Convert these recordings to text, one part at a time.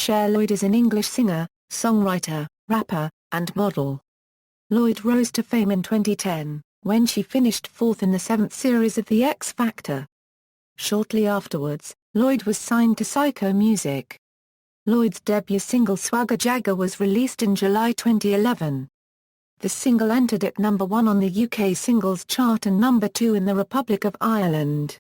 Cher Lloyd is an English singer, songwriter, rapper, and model. Lloyd rose to fame in 2010, when she finished fourth in the seventh series of The X Factor. Shortly afterwards, Lloyd was signed to Syco Music. Lloyd's debut single Swagger Jagger was released in July 2011. The single entered at number 1 on the UK Singles Chart and number 2 in the Republic of Ireland.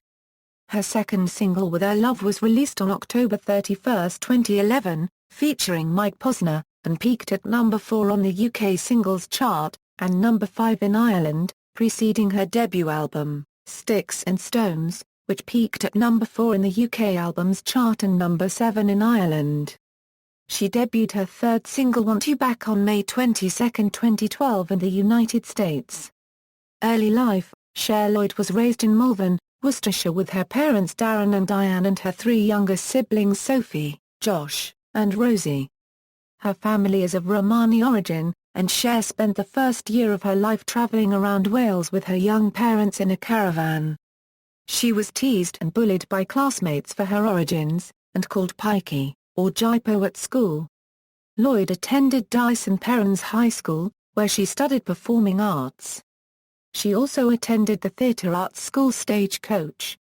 Her second single With Our Love was released on October 31, 2011, featuring Mike Posner, and peaked at number 4 on the UK Singles Chart, and number 5 in Ireland, preceding her debut album, Sticks and Stones, which peaked at number 4 in the UK Albums Chart and number 7 in Ireland. She debuted her third single Want You Back on May 22, 2012 in the United States. Early life, Cher Lloyd was raised in Malvern, Worcestershire with her parents Darren and Diane and her three younger siblings Sophie, Josh, and Rosie. Her family is of Romani origin, and Cher spent the first year of her life travelling around Wales with her young parents in a caravan. She was teased and bullied by classmates for her origins, and called Pikey, or Jipo at school. Lloyd attended Dyson Perrons High School, where she studied performing arts. She also attended the theatre arts school Stagecoach.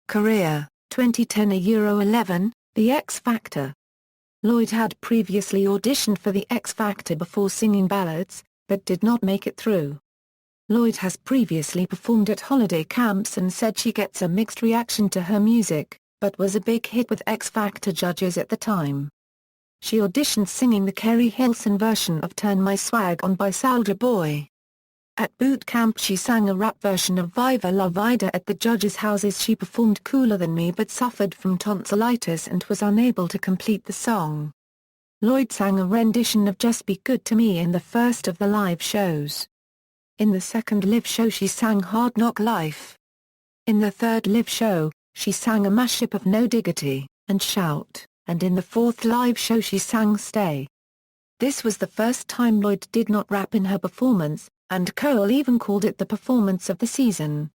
Career, 2010 Euro 11, The X Factor. Lloyd had previously auditioned for The X Factor before singing ballads, but did not make it through. Lloyd has previously performed at holiday camps and said she gets a mixed reaction to her music, but was a big hit with X Factor judges at the time. She auditioned singing the Kerry Hilson version of Turn My Swag On by Soulja Boy. At boot camp she sang a rap version of Viva La Vida at the judges' houses. She performed Cooler Than Me but suffered from tonsillitis and was unable to complete the song. Lloyd sang a rendition of Just Be Good to Me in the first of the live shows. In the second live show she sang Hard Knock Life. In the third live show, she sang a mashup of No Diggity and Shout, and in the fourth live show she sang Stay. This was the first time Lloyd did not rap in her performance, and Cole even called it the performance of the season.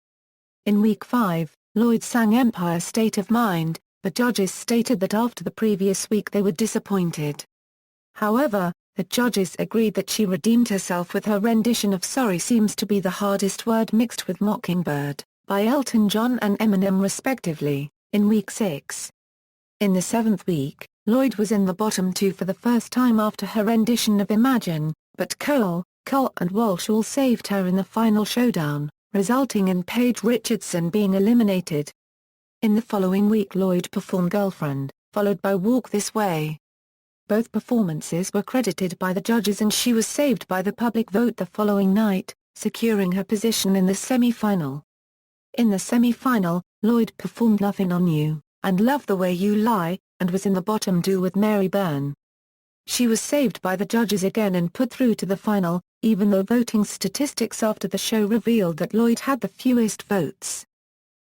In Week 5, Lloyd sang Empire State of Mind, but judges stated that after the previous week they were disappointed. However, the judges agreed that she redeemed herself with her rendition of Sorry Seems to Be the Hardest Word mixed with Mockingbird, by Elton John and Eminem respectively, in Week 6. In the seventh week, Lloyd was in the bottom 2 for the first time after her rendition of Imagine, but Cole and Walsh all saved her in the final showdown, resulting in Paige Richardson being eliminated. In the following week Lloyd performed Girlfriend, followed by Walk This Way. Both performances were credited by the judges and she was saved by the public vote the following night, securing her position in the semi-final. In the semi-final, Lloyd performed Nothing on You, and Love the Way You Lie, and was in the bottom 2 with Mary Byrne. She was saved by the judges again and put through to the final, even though voting statistics after the show revealed that Lloyd had the fewest votes.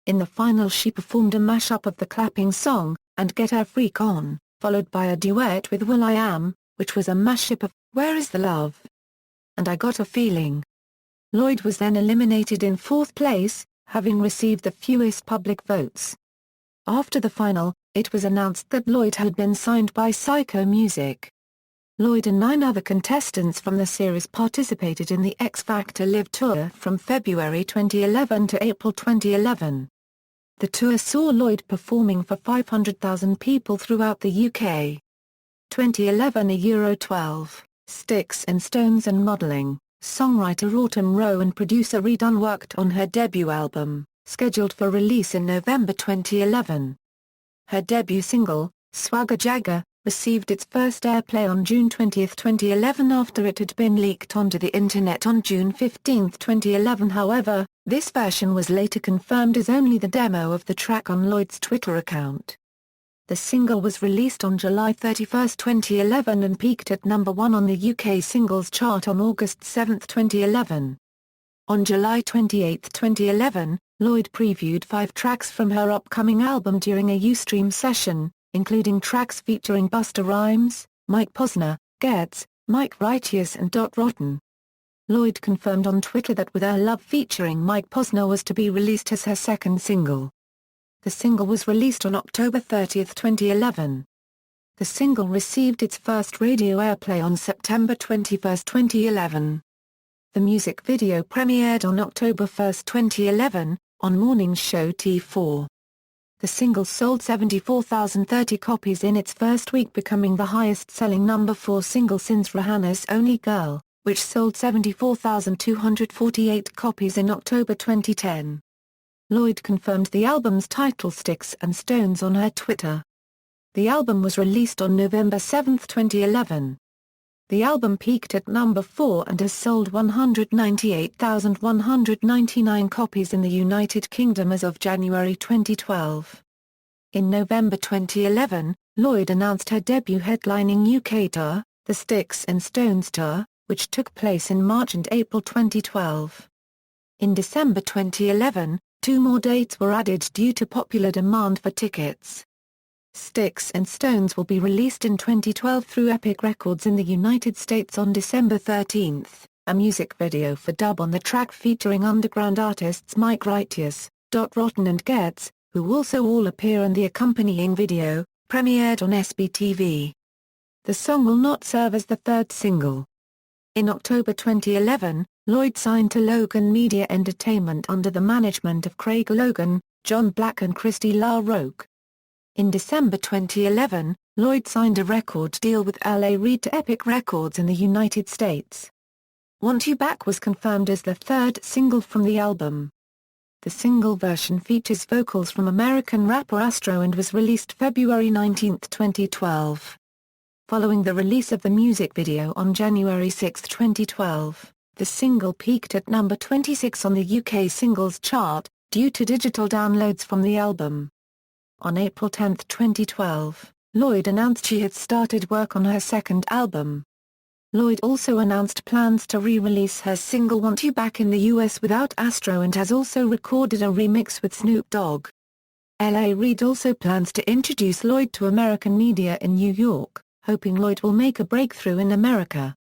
In the final she performed a mashup of the Clapping Song, and Get Her Freak On, followed by a duet with will.i.am, which was a mashup of Where Is the Love? And I Got a Feeling. Lloyd was then eliminated in fourth place, having received the fewest public votes. After the final, it was announced that Lloyd had been signed by Syco Music. Lloyd and 9 other contestants from the series participated in the X Factor Live Tour from February 2011 to April 2011. The tour saw Lloyd performing for 500,000 people throughout the UK. 2011 Euro 12, Sticks and Stones and modelling, songwriter Autumn Rowe and producer Reed Dunn worked on her debut album, scheduled for release in November 2011. Her debut single, Swagger Jagger, received its first airplay on June 20, 2011 after it had been leaked onto the internet on June 15, 2011. However, this version was later confirmed as only the demo of the track on Lloyd's Twitter account. The single was released on July 31, 2011 and peaked at number 1 on the UK Singles Chart on August 7, 2011. On July 28, 2011, Lloyd previewed 5 tracks from her upcoming album during a Ustream session, including tracks featuring Busta Rhymes, Mike Posner, Ghetts, Mike Righteous and Dot Rotten. Lloyd confirmed on Twitter that With Our Love featuring Mike Posner was to be released as her second single. The single was released on October 30, 2011. The single received its first radio airplay on September 21, 2011. The music video premiered on October 1, 2011, on morning show T4. The single sold 74,030 copies in its first week, becoming the highest-selling number 4 single since Rihanna's Only Girl, which sold 74,248 copies in October 2010. Lloyd confirmed the album's title Sticks and Stones on her Twitter. The album was released on November 7, 2011. The album peaked at number 4 and has sold 198,199 copies in the United Kingdom as of January 2012. In November 2011, Lloyd announced her debut headlining UK tour, the Sticks and Stones Tour, which took place in March and April 2012. In December 2011, 2 more dates were added due to popular demand for tickets. Sticks and Stones will be released in 2012 through Epic Records in the United States on December 13. A music video for Dub on the track featuring underground artists Mike Righteous, Dot Rotten and Getz, who also all appear in the accompanying video, premiered on SBTV. The song will not serve as the third single. In October 2011, Lloyd signed to Logan Media Entertainment under the management of Craig Logan, John Black and Christy La Roque. In December 2011, Lloyd signed a record deal with L.A. Reid to Epic Records in the United States. Want You Back was confirmed as the third single from the album. The single version features vocals from American rapper Astro and was released February 19, 2012. Following the release of the music video on January 6, 2012, the single peaked at number 26 on the UK singles chart, due to digital downloads from the album. On April 10, 2012, Lloyd announced she had started work on her second album. Lloyd also announced plans to re-release her single Want You Back in the US without Astro and has also recorded a remix with Snoop Dogg. L.A. Reid also plans to introduce Lloyd to American media in New York, hoping Lloyd will make a breakthrough in America.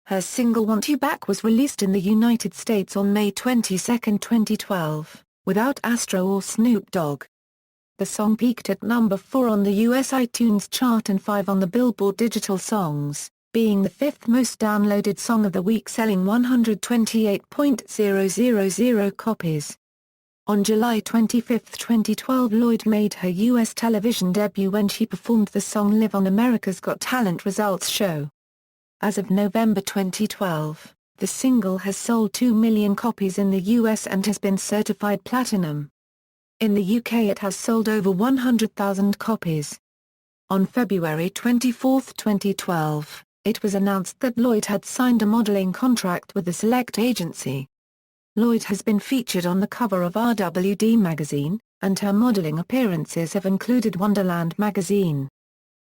Her single Want You Back was released in the United States on May 22, 2012, without Astro or Snoop Dogg. The song peaked at number 4 on the US iTunes chart and 5 on the Billboard Digital Songs, being the 5th most downloaded song of the week, selling 128,000 copies. On July 25, 2012, Lloyd made her US television debut when she performed the song Live on America's Got Talent results show. As of November 2012, the single has sold 2 million copies in the US and has been certified platinum. In the UK it has sold over 100,000 copies. On February 24, 2012, it was announced that Lloyd had signed a modeling contract with the Select agency. Lloyd has been featured on the cover of RWD magazine, and her modeling appearances have included Wonderland magazine.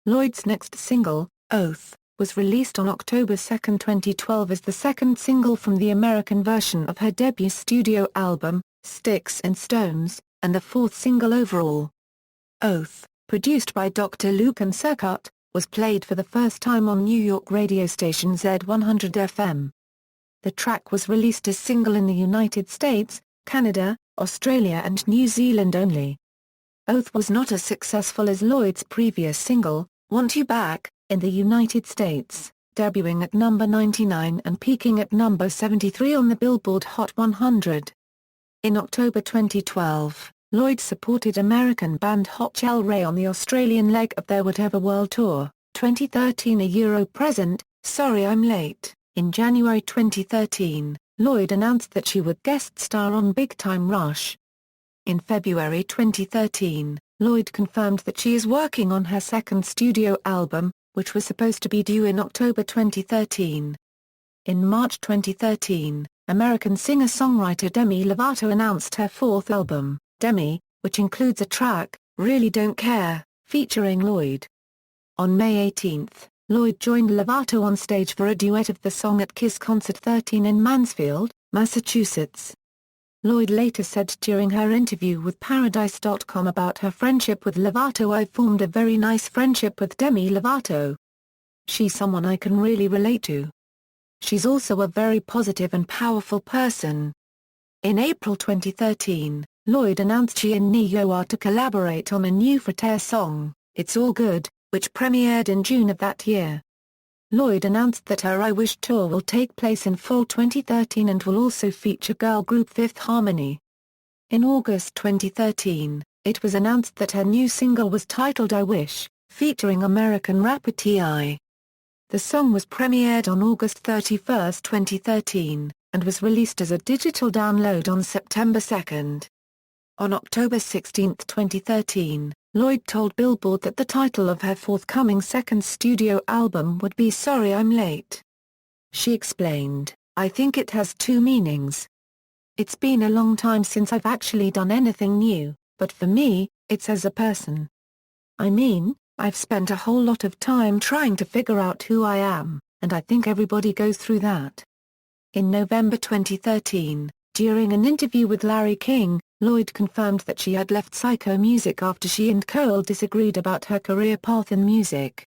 Lloyd's next single, Oath, was released on October 2, 2012 as the second single from the American version of her debut studio album, Sticks and Stones, and the fourth single overall. Oath, produced by Dr. Luke and Circuit, was played for the first time on New York radio station Z100 FM. The track was released as single in the United States, Canada, Australia and New Zealand only. Oath was not as successful as Lloyd's previous single, Want You Back, in the United States, debuting at number 99 and peaking at number 73 on the Billboard Hot 100. In October 2012, Lloyd supported American band Hot Chelle Rae on the Australian leg of their Whatever World Tour, 2013 a Euro present, Sorry I'm Late. In January 2013, Lloyd announced that she would guest star on Big Time Rush. In February 2013, Lloyd confirmed that she is working on her second studio album, which was supposed to be due in October 2013. In March 2013, American singer-songwriter Demi Lovato announced her fourth album, Demi, which includes a track, Really Don't Care, featuring Lloyd. On May 18, Lloyd joined Lovato on stage for a duet of the song at Kiss Concert 13 in Mansfield, Massachusetts. Lloyd later said during her interview with Paradise.com about her friendship with Lovato, "I've formed a very nice friendship with Demi Lovato. She's someone I can really relate to. She's also a very positive and powerful person." In April 2013, Lloyd announced she and Ne-Yo are to collaborate on a new Frere song, It's All Good, which premiered in June of that year. Lloyd announced that her I Wish tour will take place in fall 2013 and will also feature girl group Fifth Harmony. In August 2013, it was announced that her new single was titled I Wish, featuring American rapper T.I. The song was premiered on August 31, 2013, and was released as a digital download on September 2. On October 16, 2013, Lloyd told Billboard that the title of her forthcoming second studio album would be Sorry I'm Late. She explained, "I think it has two meanings. It's been a long time since I've actually done anything new, but for me, it's as a person. I mean, I've spent a whole lot of time trying to figure out who I am, and I think everybody goes through that." In November 2013, during an interview with Larry King, Lloyd confirmed that she had left Psycho Music after she and Cole disagreed about her career path in music.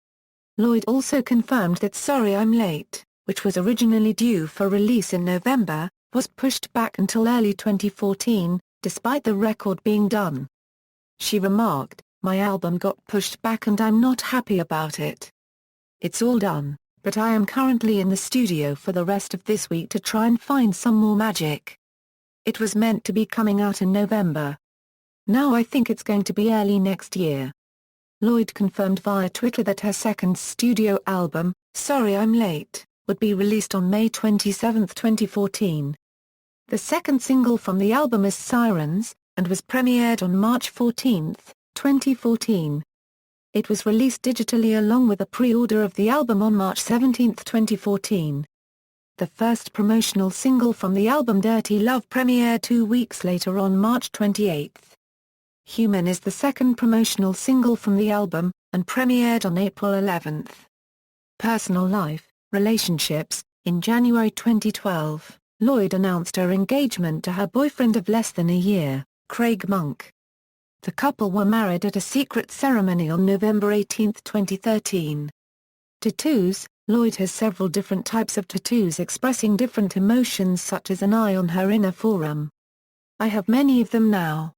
Lloyd also confirmed that Sorry I'm Late, which was originally due for release in November, was pushed back until early 2014, despite the record being done. She remarked, "My album got pushed back and I'm not happy about it. It's all done, but I am currently in the studio for the rest of this week to try and find some more magic. It was meant to be coming out in November. Now I think it's going to be early next year." Lloyd confirmed via Twitter that her second studio album, Sorry I'm Late, would be released on May 27, 2014. The second single from the album is Sirens, and was premiered on March 14, 2014. It was released digitally along with a pre-order of the album on March 17, 2014. The first promotional single from the album Dirty Love premiered 2 weeks later on March 28. Human is the second promotional single from the album, and premiered on April 11. Personal life, relationships. In January 2012, Lloyd announced her engagement to her boyfriend of less than a year, Craig Monk. The couple were married at a secret ceremony on November 18, 2013. Tattoos. Lloyd has several different types of tattoos expressing different emotions, such as an eye on her inner forearm. "I have many of them now.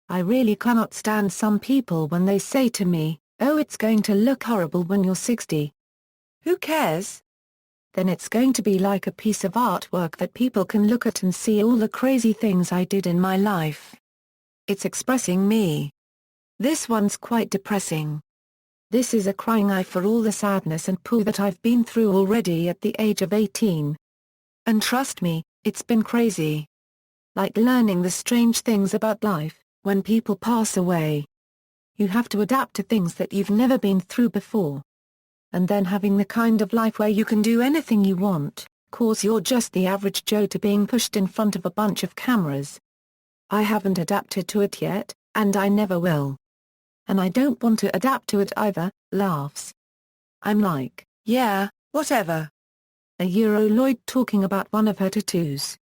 I really cannot stand some people when they say to me, 'Oh, it's going to look horrible when you're 60. Who cares? Then it's going to be like a piece of artwork that people can look at and see all the crazy things I did in my life. It's expressing me. This one's quite depressing. This is a crying eye for all the sadness and poo that I've been through already at the age of 18. And trust me, it's been crazy. Like learning the strange things about life, when people pass away. You have to adapt to things that you've never been through before. And then having the kind of life where you can do anything you want, cause you're just the average Joe to being pushed in front of a bunch of cameras. I haven't adapted to it yet, and I never will. And I don't want to adapt to it either," laughs. "I'm like, yeah, whatever." Lloyd talking about one of her tattoos.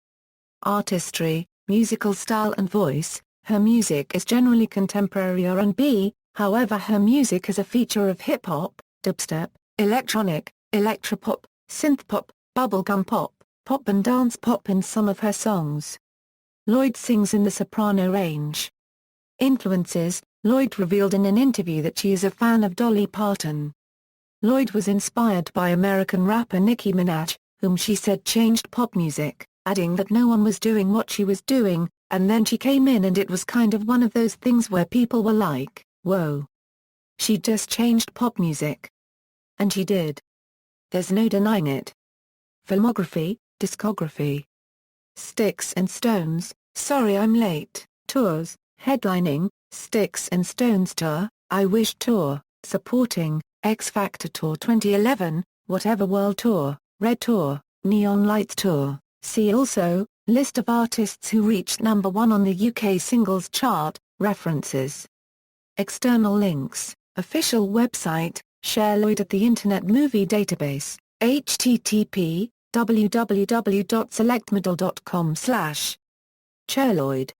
Artistry, musical style and voice. Her music is generally contemporary R&B, however her music has a feature of hip-hop, dubstep, electronic, electropop, synthpop, bubblegum pop, pop and dance pop in some of her songs. Lloyd sings in the soprano range. Influences. Lloyd revealed in an interview that she is a fan of Dolly Parton. Lloyd was inspired by American rapper Nicki Minaj, whom she said changed pop music, adding that no one was doing what she was doing, and then she came in and it was kind of one of those things where people were like, whoa. She just changed pop music. And she did. There's no denying it. Filmography, discography. Sticks and Stones, Sorry I'm Late, tours, headlining, Sticks and Stones Tour, I Wish Tour, supporting, X Factor Tour 2011, Whatever World Tour, Red Tour, Neon Lights Tour. See also, List of artists who reached number 1 on the UK singles chart, references. External links, official website, Cher Lloyd at the Internet Movie Database, http://www.selectmodel.com/Cher Lloyd.